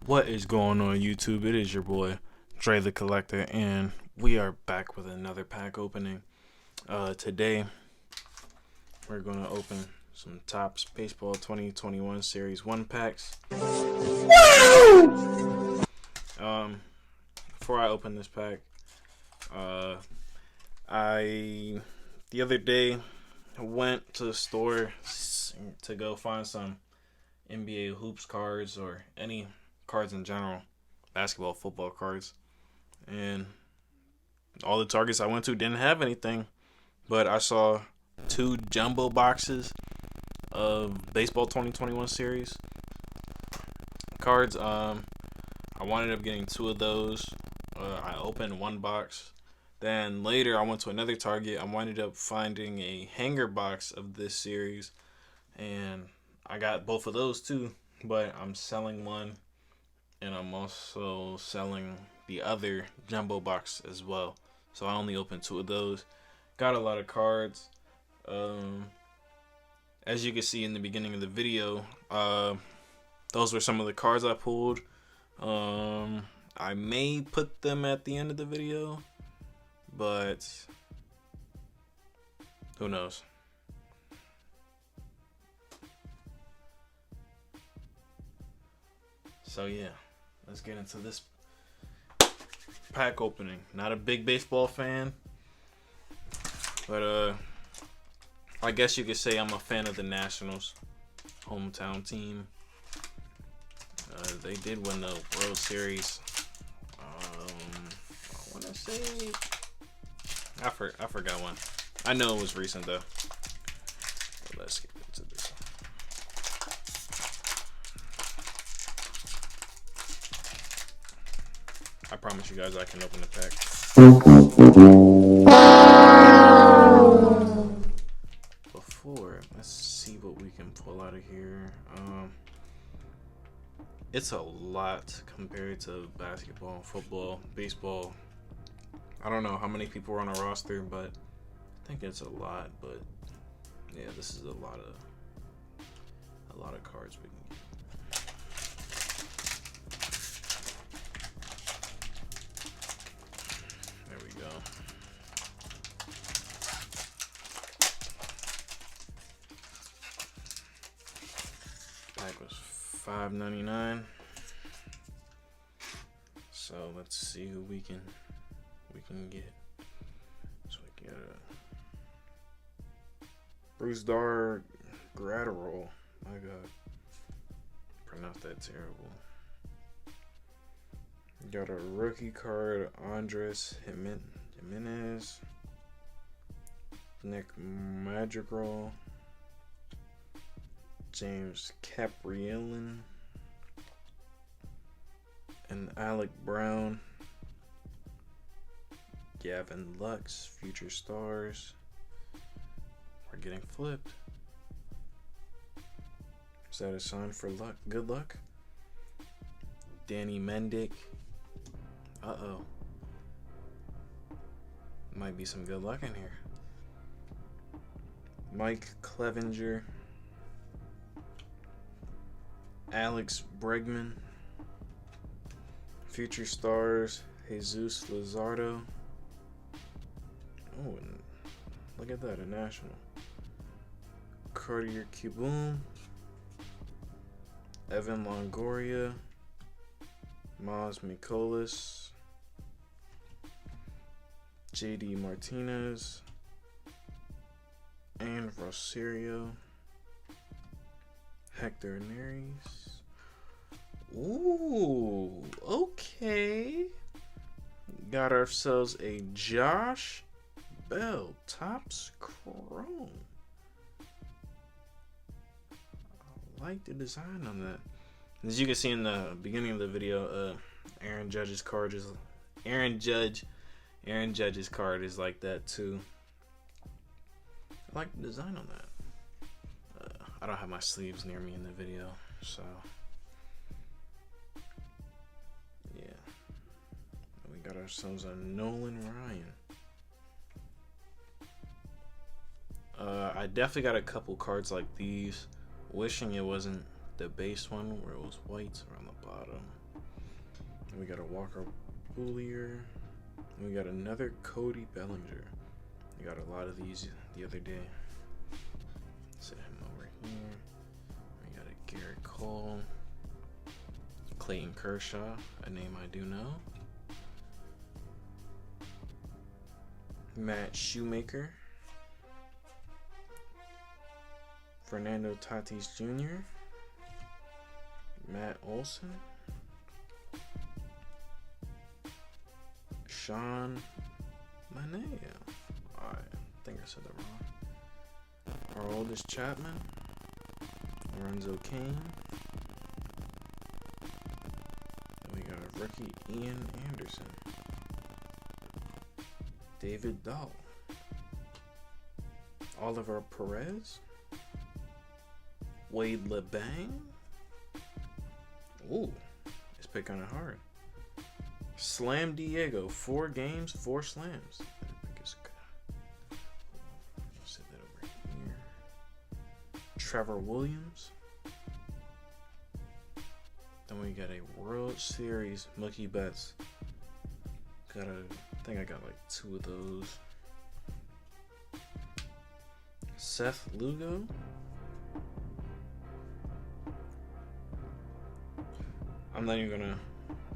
What is going on YouTube? It is your boy Dre the Collector, and we are back with another pack opening. Today we're gonna open some Topps Baseball 2021 Series 1 packs. Before I open this pack, I the other day went to the store to go find some NBA hoops cards or any cards in general, basketball, football cards, and all the Targets I went to didn't have anything, but I saw two jumbo boxes of Baseball 2021 Series cards. I wound up getting two of those. I opened one box. Then later I went to another Target. I winded up finding a hanger box of this series, and I got both of those too, but I'm selling one, and I'm also selling the other jumbo box as well. So I only opened two of those. Got a lot of cards. As you can see in the beginning of the video, those were some of the cards I pulled. I may put them at the end of the video, but who knows? So yeah, let's get into this pack opening. Not a big baseball fan, but I guess you could say I'm a fan of the Nationals, hometown team. They did win the World Series. I want to say I forgot one. I know it was recent though. But let's get into this. I promise you guys I can open the pack. Before, let's see what we can pull out of here. It's a lot compared to basketball, football, baseball. I don't know how many people are on a roster, but I think it's a lot. But yeah, this is a lot of cards we can get. There we go. Pack was $5.99. So let's see who we can get. So we got a Bruce Dar Gratterall. My God, pronounced that terrible. Got a rookie card, Andres Jimenez, Nick Madrigal, James Caprielin, and Alec Brown, Gavin Lux, Future Stars. We're getting flipped. Is that a sign for luck? Good luck? Danny Mendick. Uh-oh. Might be some good luck in here. Mike Clevenger. Alex Bregman. Future Stars, Jesus Luzardo. Oh, and look at that, a national. Cartier Cubone. Evan Longoria. Miles Mikolas. JD Martinez. And Rosario. Hector Neris. Ooh, okay. Got ourselves a Josh Bell Topps Chrome. I like the design on that. As you can see in the beginning of the video, Aaron Judge's card is like that too. I like the design on that. I don't have my sleeves near me in the video, so yeah. We got ourselves a Nolan Ryan. I definitely got a couple cards like these. Wishing it wasn't the base one where it was white around the bottom. We got a Walker Buehler. We got another Cody Bellinger. We got a lot of these the other day. Set him over here. We got a Garrett Cole. Clayton Kershaw, a name I do know. Matt Shoemaker. Fernando Tatis Jr. Matt Olson. Sean Manaea. I think I said that wrong. Our oldest Chapman. Lorenzo Kane. And we got a rookie Ian Anderson. David Dahl. Oliver Perez. Wade LeBang. Ooh, it's pick kind of hard. Slam Diego, 4 games, 4 slams. Set that over here. Trevor Williams. Then we got a World Series Mookie Betts. I think I got like 2 of those. Seth Lugo. I'm not even gonna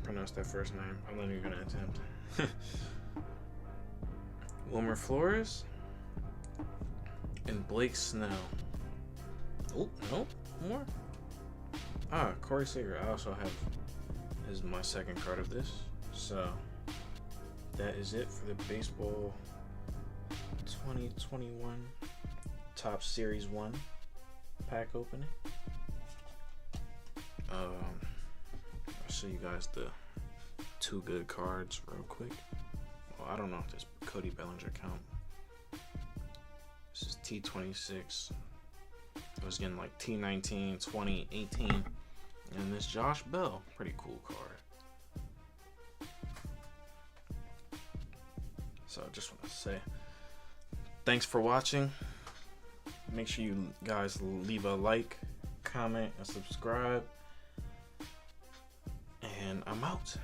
pronounce that first name. I'm not even gonna attempt. Wilmer Flores and Blake Snell. Oh, nope, more. Corey Seager. I also have is my second card of this. So that is it for the baseball 2021 Top Series 1 pack opening. I'll show you guys the 2 good cards real quick. Well, I don't know if this Cody Bellinger count. This is T26. I was getting like T19, 20, 18. And this Josh Bell, pretty cool card. So I just want to say thanks for watching. Make sure you guys leave a like, comment, and subscribe. And I'm out.